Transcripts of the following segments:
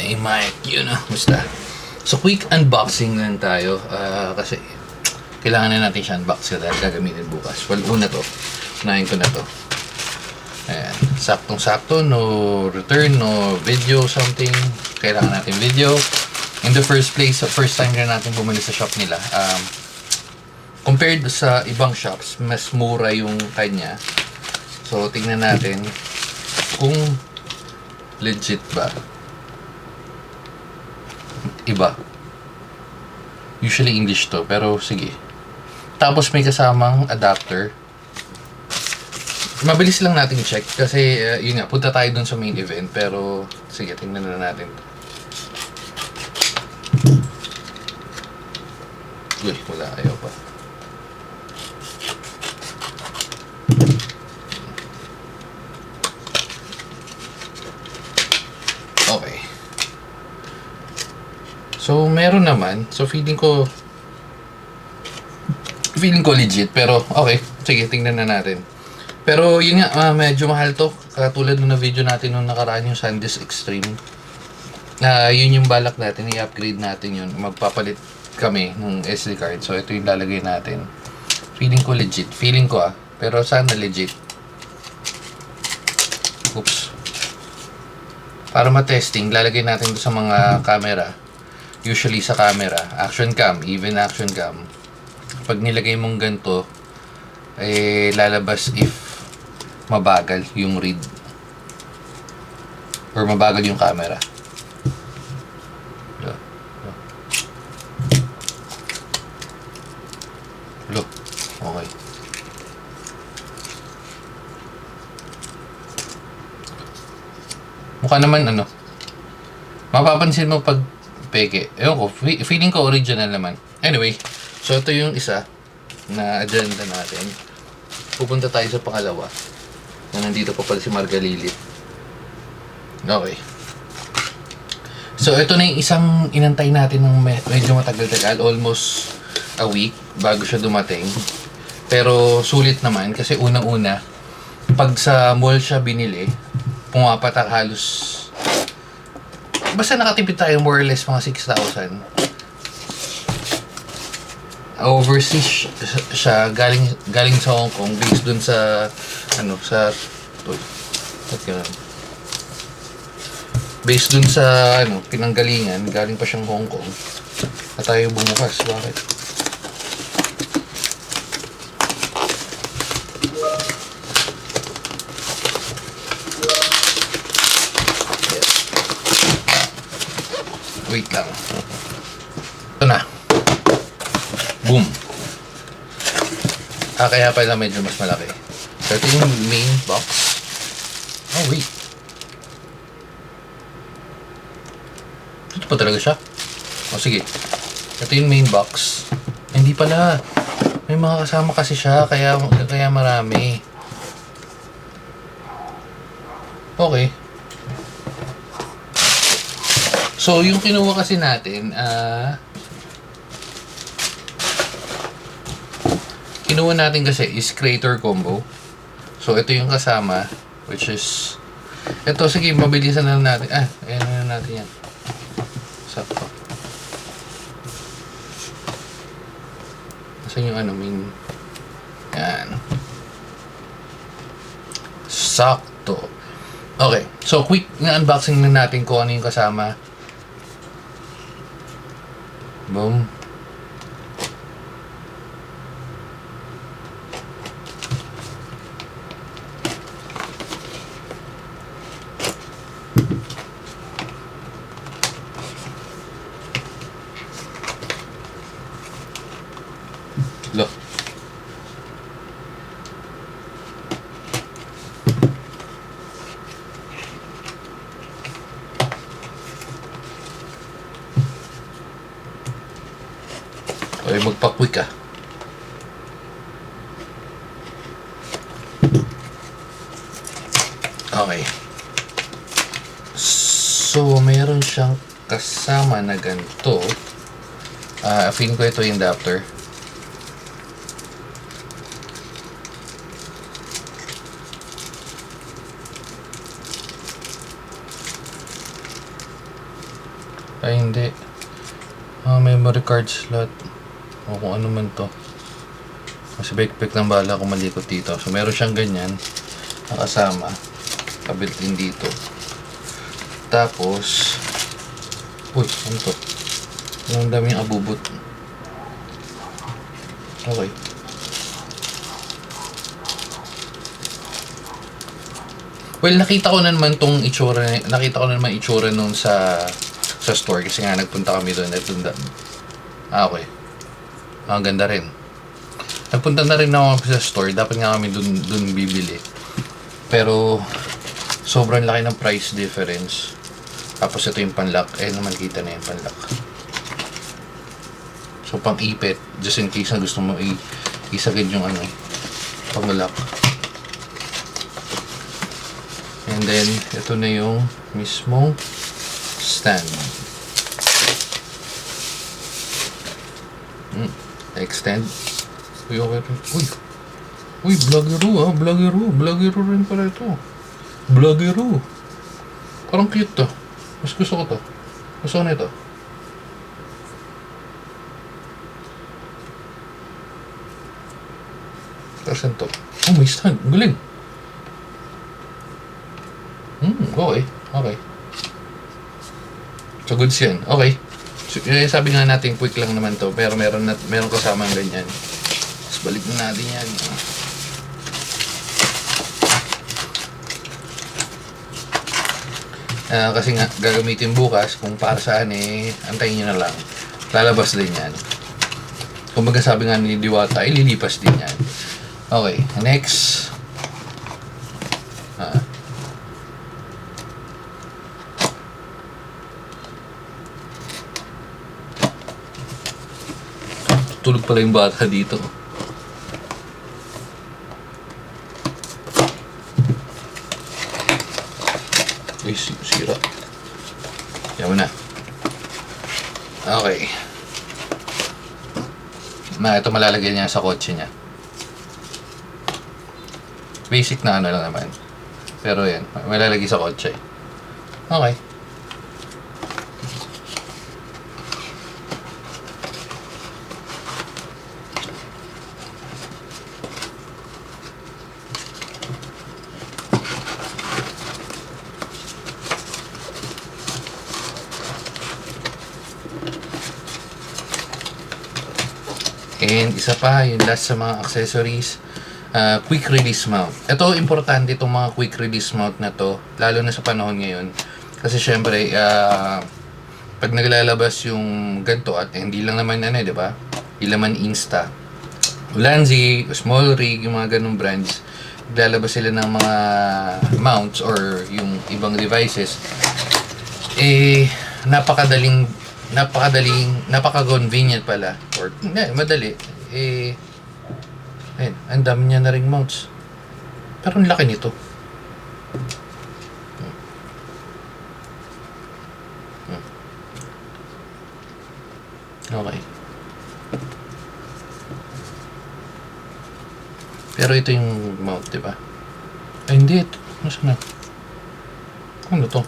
may mic, yun na, basta. So quick unboxing lang tayo, kasi kailangan na natin siya unbox dahil gagamitin bukas. Well, una to, unahin ko na to. Ayan, saktong-sakto, no return, no video, something. Kailangan natin video. In the first place, first time na natin bumili sa shop nila. Compared sa ibang shops, mas mura yung kanya. So, tingnan natin kung legit ba. Iba. Usually English to, pero sige. Tapos may kasamang adapter. Mabilis lang natin check kasi yun nga, punta tayo dun sa main event. Pero sige, tingnan na natin. Uy, wala, ayaw pa. Okay. So, meron naman. So, feeling ko legit. Pero, okay. Sige, tingnan na natin. Pero, yun nga, medyo mahal to. Katulad nung na video natin nung nakaraan yung SanDisk Extreme. Yun yung balak natin. I-upgrade natin yun. Magpapalit kami ng SD card. So, ito yung lalagay natin. Feeling ko legit. Feeling ko pero sana legit. Oops. Para ma-testing, lalagay natin ito sa mga camera. Usually sa camera, action cam, even action cam. Pag nilagay mong ganito, lalabas if mabagal yung read or mabagal yung camera. Look, okay. Mukha naman mapapansin mo pag peke. Ewan ko, feeling ko original naman. Anyway, so ito yung isa na agenda natin. Pupunta tayo sa pangalawa. Na nandito pa pala si Margalilit. Okay. So ito na yung isang inantay natin ng medyo matagal-tagal. Almost a week bago siya dumating. Pero sulit naman kasi unang-una, pag sa mall siya binili, pumapatak halos, basta nakatipid tayo more or less mga 6,000. Overseas siya, galing sa Hong Kong, based dun sa based dun sa pinanggalingan, galing pa siyang Hong Kong. At tayo bumukas, bakit? Wait lang. Ito na. Boom. Kaya pala medyo mas malaki. So, ito yung main box. Oh, wait. Ito pa talaga siya? Oh, sige. Ito yung main box. Hindi pala. May mga kasama kasi siya, kaya marami. Okay. So, yung kinuha kasi natin, kinuha natin kasi is Creator Combo. So, ito yung kasama, which is, ito, sige, mabilisan na natin. Ayan na natin yan. Sakto. Nasaan yung main? Yan. Sakto. Okay, so quick na unboxing na natin kung ano yung kasama. Boom. Look. Okay, magpa-quick Okay. So, meron siyang kasama na ganito. Feeling ko ito yung adapter. Ay, hindi. Memory card slot. O kung ano man to. Kasi backpack ng bala kung malikot dito. So, meron siyang ganyan. Nakasama. Kabilt din dito. Tapos, uy, ano to? Ang daming abubot. Okay. Well, nakita ko na naman tong itsura, nung sa store kasi nga nagpunta kami doon at doon. Okay. Ang ganda rin. Nagpunta na rin ako sa store, dapat nga kami doon bibili. Pero sobrang laki ng price difference. Tapos ito yung panlock, naman kita na yung panlock. So pang ipit, just in case na gusto mo isagid yung pang-lock. And then, ito na yung mismong stand. Extend. Uy, okay rin. Uy, Vlogero Vlogero rin pala ito. Vlogero. Parang cute to. Mas gusto ko to. Gusto ko na ito. Saan to? Oh, may stand. Galing. Okay. So, goods yan. Okay. So, sabi nga natin, quick lang naman to. Pero meron kasamang ganyan. Tapos balik na natin yan. Kasi nga, gagamitin bukas. Kung para saan antayin nyo na lang. Lalabas din yan. Kung baga sabi nga ni Diwata, ililipas din yan. Okay. Next. Tulog pala yung bata dito. Ay, sira. Yan mo na. Okay. Ito malalagyan niya sa kotse niya. Basic na lang naman. Pero yan, malalagay sa kotse. Okay. And isa pa, yung last sa mga accessories, quick release mount. Ito, importante itong mga quick release mount na to, lalo na sa panahon ngayon. Kasi syempre, pag naglalabas yung ganito, at hindi lang naman di ba? Hindi naman Insta. Ulanzi, Small Rig, yung mga ganong brands, naglalabas sila ng mga mounts or yung ibang devices. Napaka-convenient pala. Or, madali. Ayun, ang dami niya na ring mounts. Pero ang laki nito. Okay. Pero ito yung mount, diba? Ay, hindi. Nasaan na? Ano to?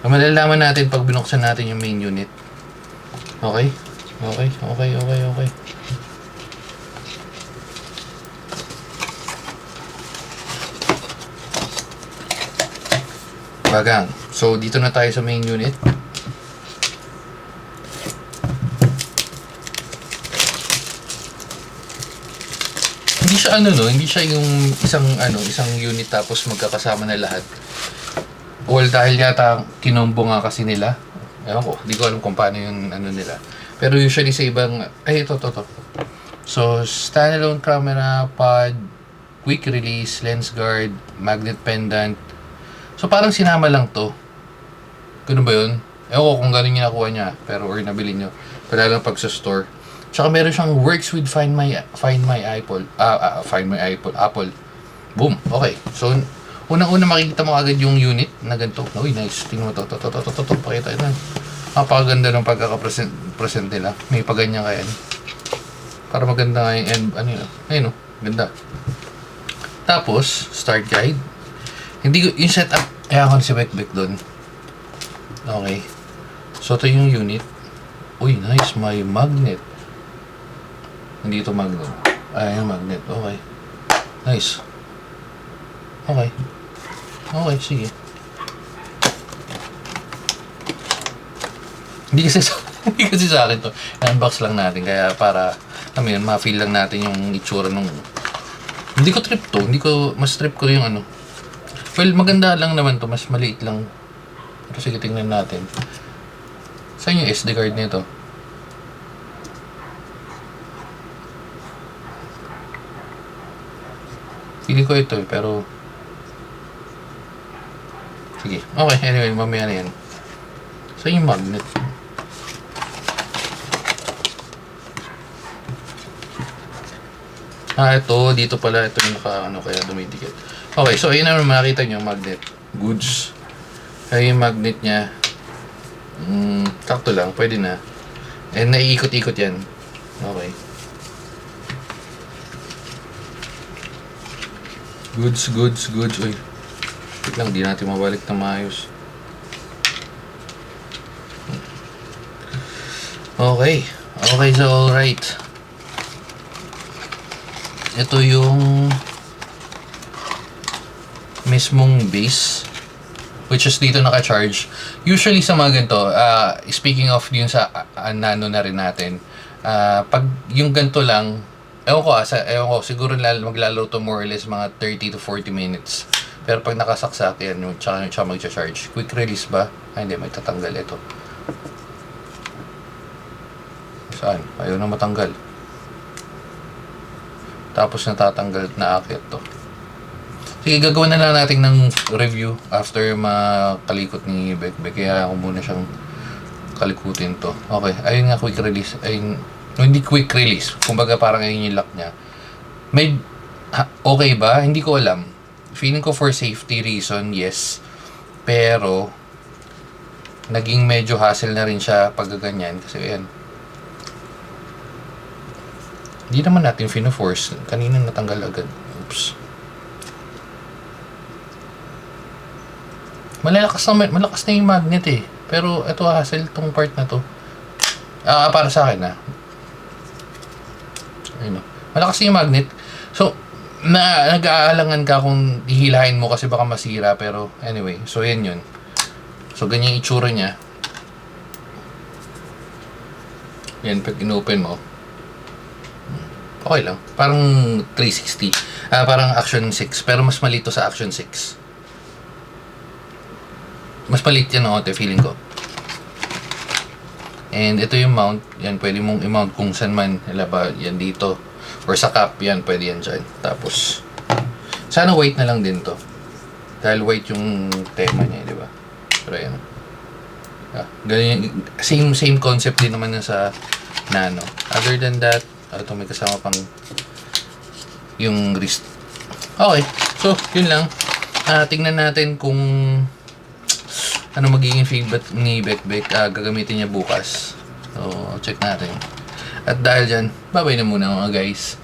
Malalaman natin pag binuksan natin yung main unit. Okay? Okay. Bagang. So, dito na tayo sa main unit. Hindi siya hindi siya yung isang unit tapos magkakasama na lahat. Well, dahil yata kinombo nga kasi nila. Ewan ko, di ko alam kung paano yung nila. Pero usually sa ibang, ito. So, standalone camera, pod, quick release, lens guard, magnet pendant. So, parang sinama lang to. Ganun ba yun? Ewan ko kung gano'n yung nakuha niya, pero or nabili nyo. Pero lang pag sa store. Tsaka meron siyang works with Find My Apple. Boom. Okay. So, unang-una makikita mo agad yung unit na ganito. Uy, nice. Tingnan mo to. Pakita yun. Napakaganda ng pagkakapresent nila. May paganyan kaya. Para maganda nga yung end. Ayun, ganda. Tapos, start guide. Hindi ko, yung setup, ako si Bekbek doon. Okay. So, ito yung unit. Uy, nice. May magnet. Hindi ito magnet. Yung magnet. Okay. Nice. Okay. Okay, sige. Hindi kasi sa akin to. I-unbox lang natin. Kaya para, ma-feel lang natin yung itsura nung... Hindi ko trip to. Mas trip ko yung ano. Well, maganda lang naman to. Mas maliit lang. Pero sige, tingnan natin. Saan yung SD card nito? Feeling ko ito pero... Sige. Okay, anyway, mamaya na yan. Saan yung magnet? Ito. Dito pala. Ito yung kaya dumidikit. Okay, so ayun naman makikita nyo, magnet. Goods. Kaya yung magnet niya, sakto lang, pwede na. And naiikot-ikot yan. Okay. Goods. Uy. Wait lang, di natin mabalik na maayos. Okay. Okay, so alright. Ito yung mismong base, which is dito naka-charge. Usually sa mga ganito, speaking of yun sa nano na rin natin, pag yung ganito lang, ewan ko, siguro maglalaro to more or less mga 30 to 40 minutes. Pero pag nakasaksak yan, tsaka mag-charge. Quick release ba? Hindi, may tatanggal ito. Saan? Ayaw na matanggal. Tapos natatanggal na akyat to. Sige, gagawin na lang natin ng review after makalikot ni Bekbek. Kaya ako muna siyang kalikutin to. Okay, ayun nga, quick release. Ayun, hindi quick release. Kumbaga parang ayun yung lock niya. Okay ba? Hindi ko alam. Feeling ko for safety reason, yes. Pero, naging medyo hassle na rin siya pag ganyan. Kasi ayan. Hindi naman natin fino-force. Kanina natanggal agad. Oops. Malakas na yung magnet eh. Pero ito hassle tong part na to. Para sa akin Ayun, malakas na yung magnet. So, nag-aalangan ka kung hihilahin mo kasi baka masira. Pero anyway, so yan yun. So ganyan yung itsura niya. Yan, pag in-open mo. Okay lang. Parang 360. Parang Action 6. Pero mas malito sa Action 6. Mas palit yan feeling ko. And ito yung mount. Yan, pwede mong i-mount kung saan man. Yan dito. Or sa cap. Yan, pwede yan dyan. Tapos, sana white na lang din to. Dahil white yung tema niya, di ba? Pero yan. Ganyan. Same concept din naman sa Nano. Other than that, ito may kasama pang yung wrist. Okay. So, yun lang. Tingnan natin kung ano magiging feedback ni Bekbek. Gagamitin niya bukas. So, check natin. At dahil dyan, babay na muna mga guys.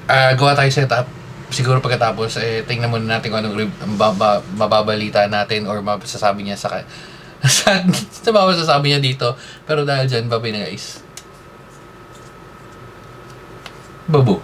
Gawa tayo setup. Siguro pagkatapos, tingnan muna natin kung anong mababalita natin or masasabi niya sa masasabi niya dito. Pero dahil dyan, babay na guys. Babu.